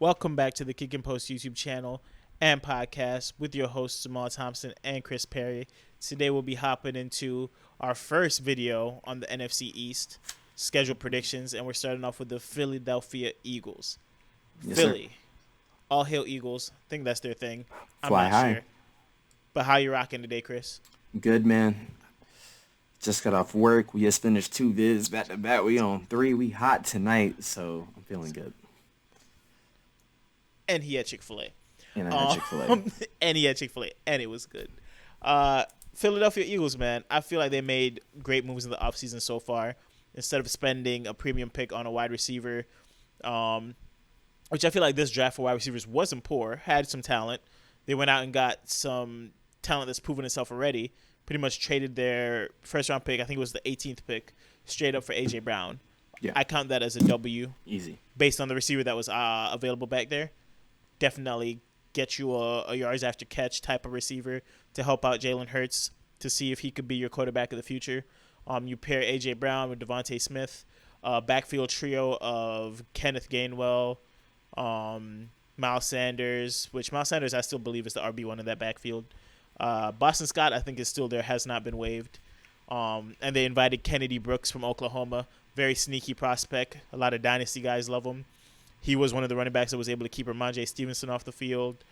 Welcome back to the KickNPost YouTube channel and podcast with your hosts Amal Thompson and Chris Perry. Today we'll be hopping into our first video on the NFC East schedule predictions, and we're starting off with the Philadelphia Eagles. Yes, Philly, sir. all hail Eagles. I think that's their thing. I'm Fly not high. sure. But how you rocking today, Chris? Good, man. Just got off work. We just finished 2 vids back to back. We on 3. We hot tonight, so I'm feeling good. And he had Chick-fil-A. And I had Chick-fil-A. And he had Chick-fil-A, and it was good. Philadelphia Eagles, man, I feel like they made great moves in the offseason so far. Instead of spending a premium pick on a wide receiver, which I feel like this draft for wide receivers wasn't poor, had some talent. They went out and got some talent that's proven itself already. Pretty much traded their first-round pick, I think it was the 18th pick, straight up for A.J. Brown. Yeah. I count that as a W. Easy. Based on the receiver that was available back there. Definitely get you a yards after catch type of receiver to help out Jalen Hurts to see if he could be your quarterback of the future. You pair A.J. Brown with Devontae Smith, backfield trio of Kenneth Gainwell, Miles Sanders, which Miles Sanders I still believe is the RB1 in that backfield. Boston Scott I think is still there, has not been waived. And they invited Kennedy Brooks from Oklahoma, very sneaky prospect. A lot of dynasty guys love him. He was one of the running backs that was able to keep Ramondre Stevenson off the field.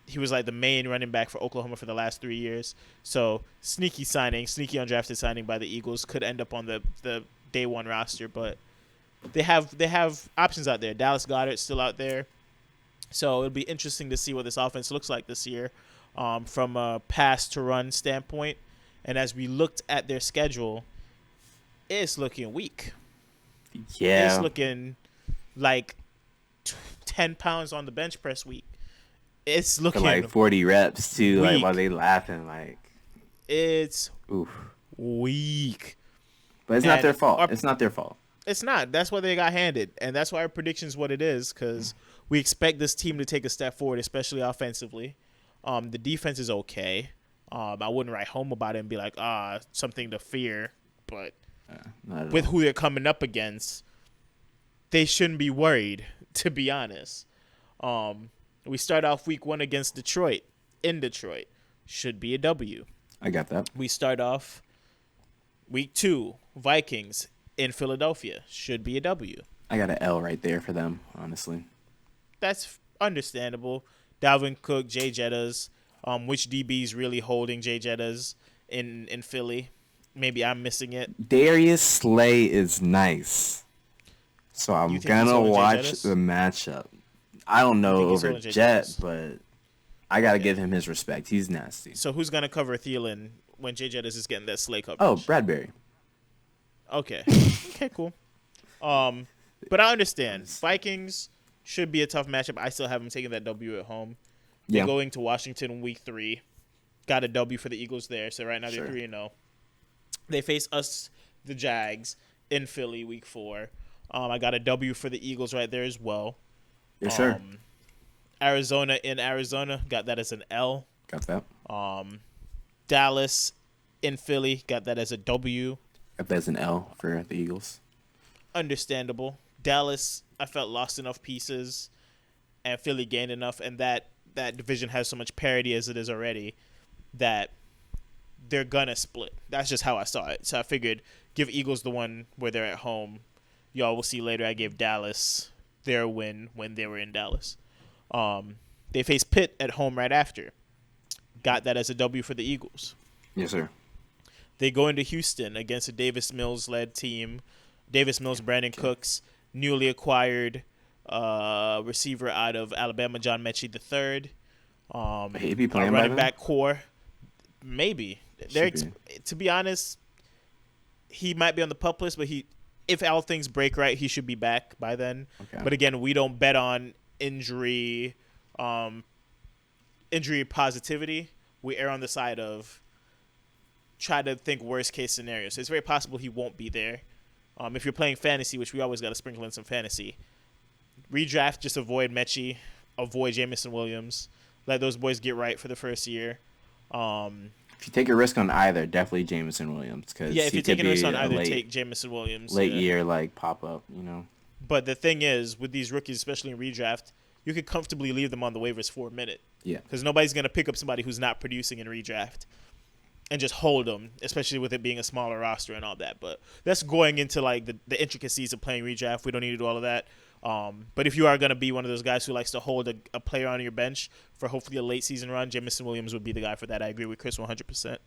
He was like the main running back for Oklahoma for the last 3 years. So sneaky undrafted signing by the Eagles. Could end up on the day one roster, but they have options out there. Dallas Goedert's still out there. So it'll be interesting to see what this offense looks like this year from a pass to run standpoint. And as we looked at their schedule, it's looking weak. Yeah. It's looking like 10 pounds on the bench press week. It's For looking like 40 reps, too, weak. like while they laughing, like. It's Oof. weak. But it's not And their fault. It's not their fault. It's not. That's what they got handed. And that's why our prediction is what it is, because we expect this team to take a step forward, especially offensively. The defense is okay. I wouldn't write home about it and be like, something to fear. But Not at with all. who they're coming up against, they shouldn't be worried, to be honest. We start off week 1 against Detroit, in Detroit. Should be a W. I got that. We start off week 2, Vikings, in Philadelphia. Should be a W. I got an L right there for them, honestly. That's understandable. Dalvin Cook, Jay Jettas. Which DB is really holding Jay Jettas in Philly? Maybe I'm missing it. Darius Slay is nice. So I'm You think he's going to holding Jay watch Jettas? the matchup. I don't know think he's over holding Jay Jet, Jettas? but I got to give him his respect. He's nasty. So who's going to cover Thielen when Jay Jettas is getting that Slay coverage? Oh, Bradbury. Okay. Okay, cool. But I understand. Vikings should be a tough matchup. I still have them taking that W at home. They're Yeah. going to Washington week 3. Got a W for the Eagles there. So right now they're Sure. 3-0. They face us, the Jags, in Philly week 4. I got a W for the Eagles right there as well. Yes, sir. Arizona in Arizona, got that as an L. Got that. Dallas in Philly, got that as a W. Got that as an L for the Eagles. Understandable. Dallas, I felt lost enough pieces, and Philly gained enough, and that division has so much parity as it is already that they're gonna split. That's just how I saw it. So I figured give Eagles the one where they're at home. Y'all will see later. I gave Dallas their win when they were in Dallas. They face Pitt at home right after. Got that as a W for the Eagles. Yes, sir. They go into Houston against a Davis Mills-led team. Davis Mills, Brandon Cooks, newly acquired receiver out of Alabama, John Mechie III. He be playing by running then? back core. Maybe. Should To be honest, he might be on the pup list, but if all things break right, he should be back by then. Okay. But again, we don't bet on injury positivity. We err on the side of try to think worst case scenario. So it's very possible he won't be there. If you're playing fantasy, which we always got to sprinkle in some fantasy, redraft, just avoid Mechie, avoid Jamison Williams, let those boys get right for the first year. If you take a risk on either, definitely Jameson Williams. Cause Yeah, if he you're could taking a risk be on either, late, take Jamison Williams. late yeah. year, like, pop up, you know? But the thing is, with these rookies, especially in redraft, you could comfortably leave them on the waivers for a minute. Yeah. Because nobody's going to pick up somebody who's not producing in redraft and just hold them, especially with it being a smaller roster and all that. But that's going into like the intricacies of playing redraft. We don't need to do all of that. But if you are going to be one of those guys who likes to hold a player on your bench for hopefully a late season run, Jamison Williams would be the guy for that. I agree with Chris 100%.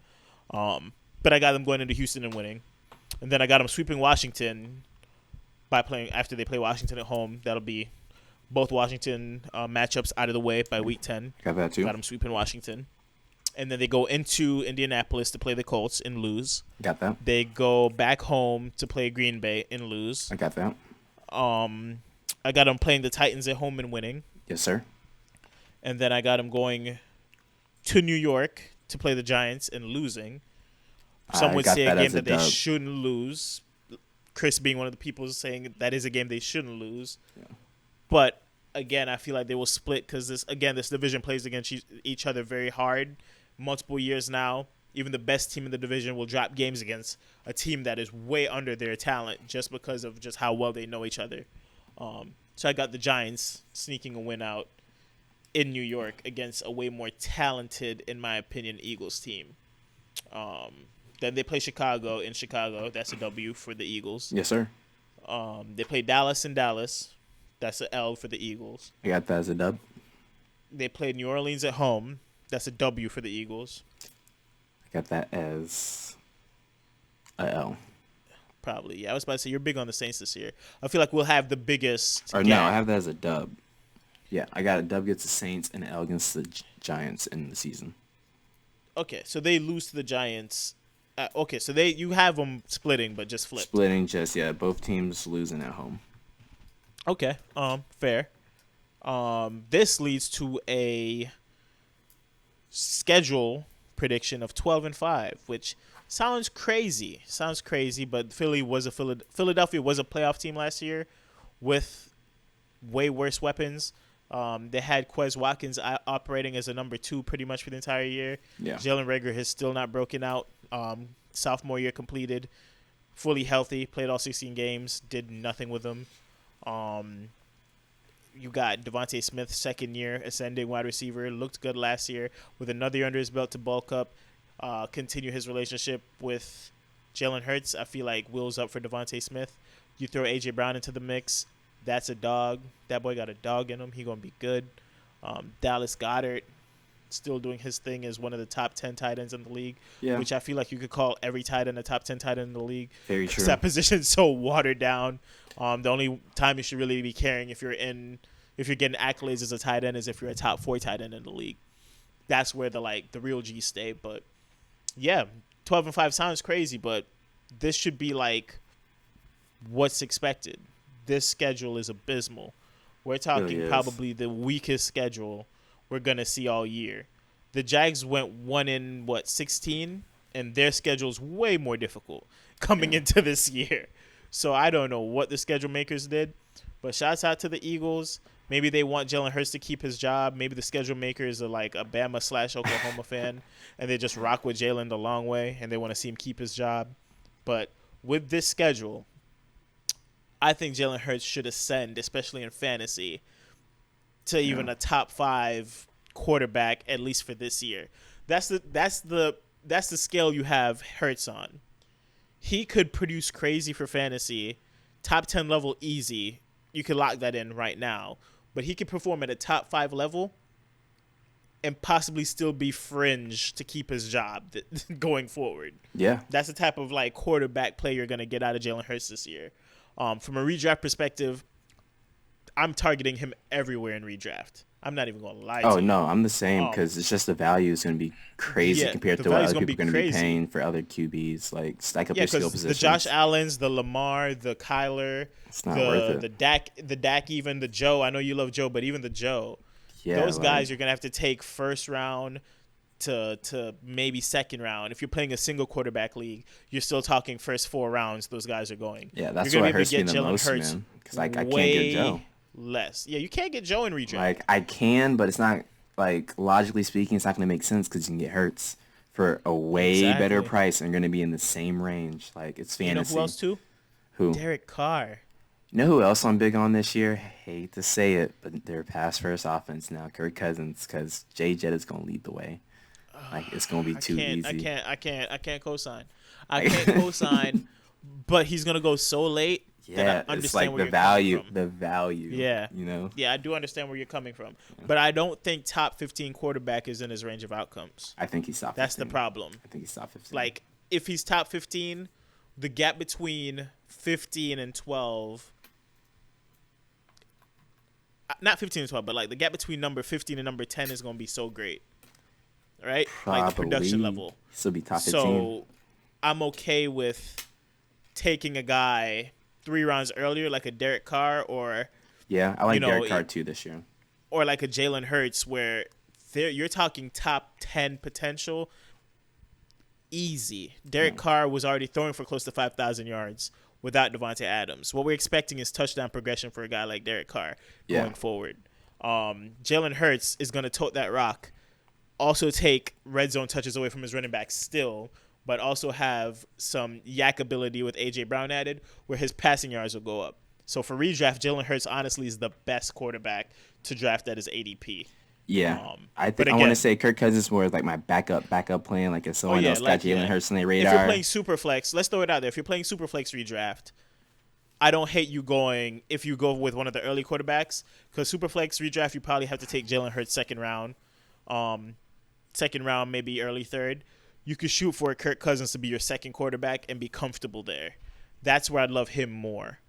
But I got them going into Houston and winning. And then I got them sweeping Washington by playing after they play Washington at home. That'll be both Washington matchups out of the way by week 10. Got that too. Got them sweeping Washington. And then they go into Indianapolis to play the Colts and lose. Got that. They go back home to play Green Bay and lose. I got that. I got them playing the Titans at home and winning. Yes, sir. And then I got them going to New York to play the Giants and losing. Some would say a game that they shouldn't lose. Chris being one of the people saying that is a game they shouldn't lose. Yeah. But again, I feel like they will split because this division plays against each other very hard. Multiple years now, even the best team in the division will drop games against a team that is way under their talent just because of just how well they know each other. So I got the Giants sneaking a win out in New York against a way more talented, in my opinion, Eagles team. Then they play Chicago in Chicago. That's a W for the Eagles. Yes, sir. They play Dallas in Dallas. That's an L for the Eagles. I got that as a dub. They play New Orleans at home. That's a W for the Eagles. I got that as a L. Probably. Yeah, I was about to say, you're big on the Saints this year. I feel like we'll have the biggest Or gap. no, I have that as a dub. Yeah, I got a dub against the Saints and an L against the Giants in the season. Okay, so they lose to the Giants. Okay, so you have them splitting, but just flipped. Splitting, both teams losing at home. Okay, fair. This leads to a schedule prediction of 12-5, which sounds crazy. But Philadelphia was a playoff team last year with way worse weapons. They had Quez Watkins operating as a number 2 pretty much for the entire year. Yeah. Jalen Reagor has still not broken out. Sophomore year completed, fully healthy, played all 16 games, did nothing with them. You got Devontae Smith, second year, ascending wide receiver, looked good last year with another year under his belt to bulk up, continue his relationship with Jalen Hurts. I feel like Will's up for Devontae Smith. You throw A.J. Brown into the mix, that's a dog. That boy got a dog in him. He going to be good. Dallas Goedert still doing his thing as one of the top 10 tight ends in the league, which I feel like you could call every tight end a top 10 tight end in the league. Very true. That position's so watered down. The only time you should really be caring if you're getting accolades as a tight end is if you're a top 4 tight end in the league. That's where the real G's stay. But yeah, 12-5 sounds crazy, but this should be like what's expected. This schedule is abysmal. We're talking probably the weakest schedule we're going to see all year. The Jags went 1-16, and their schedule's way more difficult coming into this year. So I don't know what the schedule makers did, but shouts out to the Eagles. Maybe they want Jalen Hurts to keep his job. Maybe the schedule makers are like a Bama/Oklahoma fan, and they just rock with Jalen the long way, and they want to see him keep his job. But with this schedule, I think Jalen Hurts should ascend, especially in fantasy, to even a top 5 quarterback, at least for this year. That's the scale you have Hurts on. He could produce crazy for fantasy, top 10 level easy. You could lock that in right now. But he could perform at a top 5 level and possibly still be fringe to keep his job going forward. Yeah. That's the type of quarterback play you're going to get out of Jalen Hurts this year. From a redraft perspective, I'm targeting him everywhere in redraft. I'm not even going to lie to you. Oh, no, I'm the same because it's just the value is going to be crazy compared to what other people are going to be paying for other QBs, stack up their skill positions. The Josh Allens, the Lamar, the Kyler, it's not worth it. the Dak, even the Joe. I know you love Joe, but even the Joe. Yeah, those guys you're going to have to take first round to maybe second round. If you're playing a single quarterback league, you're still talking first 4 rounds. Those guys are going. Yeah, that's what hurts me the most, man. Because I can't get Joe. Less. Yeah, you can't get Joe in redraft. I can, but it's not logically speaking, it's not going to make sense because you can get Hurts for a way better price and going to be in the same range. It's fantasy. You know who else too? Who? Derek Carr. You know who else I'm big on this year? Hate to say it, but their pass first offense now, Kirk Cousins, because Jay Jett is gonna lead the way. Like it's gonna be I too can't, I easy. can't, I can't, I can't co-sign. I Like, can't co-sign, but he's gonna go so late that I yeah, it's understand like where you're coming from. the value, Yeah, you know. yeah, I do understand where you're coming from, Yeah. but I don't think top 15 quarterback is in his range of outcomes. I think he's top That's the 15. problem. I think he's top 15. Like, if he's top 15, the gap between 15 and 12, not 15 and 12, but like the gap between number 15 and number 10 is gonna be so great, right? Like the production Probably level. still be top 15. So I'm okay with taking a guy 3 rounds earlier, like a Derek Carr Yeah, I you like know, Derek Carr too this year. or like a Jalen Hurts, where you're talking top 10 potential, easy. Yeah, Derek Carr was already throwing for close to 5,000 yards without Devontae Adams. What we're expecting is touchdown progression for a guy like Derek Carr yeah, going forward. Jalen Hurts is going to tote that rock, also take red zone touches away from his running back still, but also have some yak ability with A.J. Brown added, where his passing yards will go up. So for redraft, Jalen Hurts honestly is the best quarterback to draft at his ADP. yeah. I But think I want to again, say Kirk Cousins more like my backup plan. Like if oh someone yeah, else got like Jalen yeah. Hurts on their If you're radar, playing Superflex, let's throw it out there. If you're playing Superflex redraft, I don't hate you going if you go with one of the early quarterbacks, because Superflex redraft you probably have to take Jalen Hurts second round, maybe early third. You could shoot for Kirk Cousins to be your second quarterback and be comfortable there. That's where I'd love him more.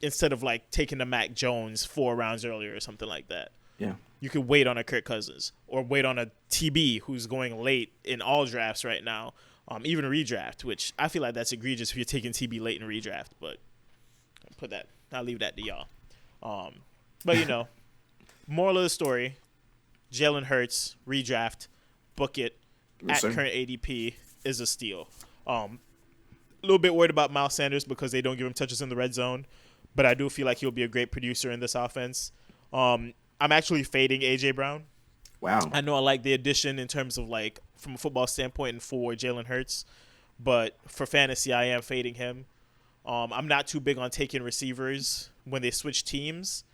Instead of like taking the Mac Jones 4 rounds earlier or something like that. yeah, You could wait on a Kirk Cousins or wait on a TB who's going late in all drafts right now, even a redraft, which I feel like that's egregious if you're taking TB late in redraft. But I'll leave that to y'all. But moral of the story: Jalen Hurts redraft, book it yes, at sir. current ADP is a steal. A little bit worried about Miles Sanders because they don't give him touches in the red zone, but I do feel like he'll be a great producer in this offense. I'm actually fading AJ Brown. Wow. I know I like the addition in terms of like from a football standpoint and for Jalen Hurts, but for fantasy, I am fading him. I'm not too big on taking receivers when they switch teams,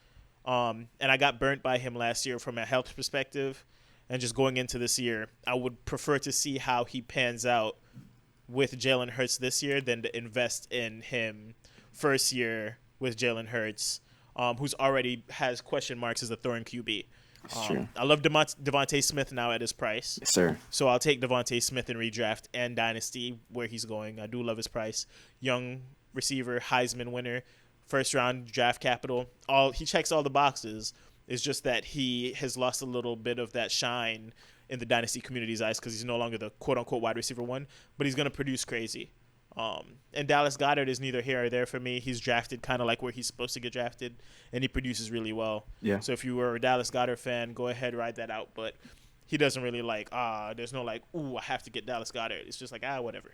and I got burnt by him last year from a health perspective. And just going into this year, I would prefer to see how he pans out with Jalen Hurts this year than to invest in him first year with Jalen Hurts, who's already has question marks as a throwing QB. It's true. I love Devontae Smith now at his price. Yes, sir. So I'll take Devontae Smith in redraft and Dynasty where he's going. I do love his price. Young receiver, Heisman winner, first round draft capital. He checks all the boxes. It's just that he has lost a little bit of that shine in the Dynasty community's eyes because he's no longer the quote-unquote wide receiver one, but he's going to produce crazy. And Dallas Goedert is neither here or there for me. He's drafted kind of like where he's supposed to get drafted, and he produces really well. Yeah. So if you were a Dallas Goedert fan, go ahead, ride that out. But he doesn't really there's no like, ooh, I have to get Dallas Goedert. It's just like, whatever.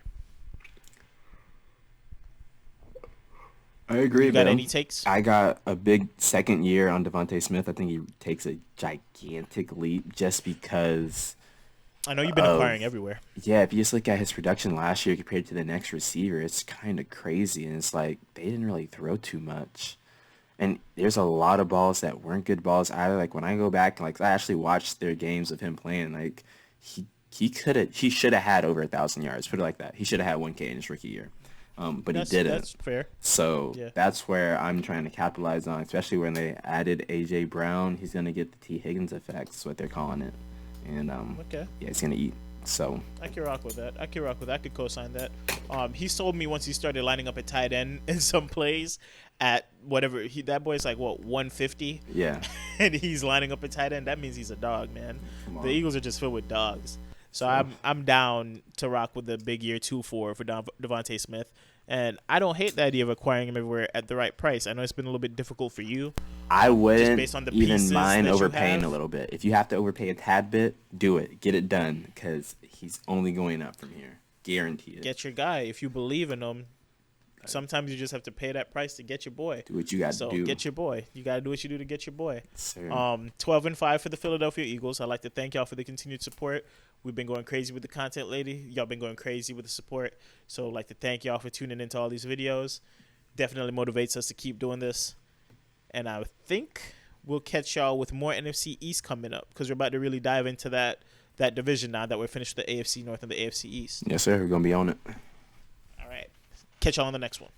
I agree. You got man. any takes? I got a big second year on Devontae Smith. I think he takes a gigantic leap just because. I know you've been acquiring everywhere. Yeah, if you just look at his production last year compared to the next receiver, it's kind of crazy. And it's like they didn't really throw too much. And there's a lot of balls that weren't good balls either. Like when I go back, like I actually watched their games of him playing. Like he should have had over 1,000 yards. Put it like that. He should have had 1K in his rookie year. But he didn't. That's fair. So Yeah. that's where I'm trying to capitalize on, especially when they added AJ Brown. He's gonna get the T Higgins effect. That's what they're calling it. And Okay. yeah, he's gonna eat. So I can rock with that. I could co-sign that. He sold me once he started lining up at tight end in some plays at whatever. That boy's like, what, 150? yeah, And he's lining up at tight end. That means he's a dog, man. Come on. The Eagles are just filled with dogs. So Sure. I'm down to rock with the big year 2 for Devontae Smith. And I don't hate the idea of acquiring him everywhere at the right price. I know it's been a little bit difficult for you. I wouldn't based on the even pieces mind that you overpaying have. a little bit. If you have to overpay a tad bit, do it. Get it done because he's only going up from here. Guarantee it. Get your guy. If you believe in him, sometimes you just have to pay that price to get your boy. Do what you got to So do. get your boy. You got to do what you do to get your boy. Sir. 12-5 for the Philadelphia Eagles. I'd like to thank y'all for the continued support. We've been going crazy with the content lately. Y'all been going crazy with the support. So I'd like to thank y'all for tuning into all these videos. Definitely motivates us to keep doing this. And I think we'll catch y'all with more NFC East coming up because we're about to really dive into that division now that we're finished with the AFC North and the AFC East. Yes, sir. We're gonna be on it. All right. Catch y'all on the next one.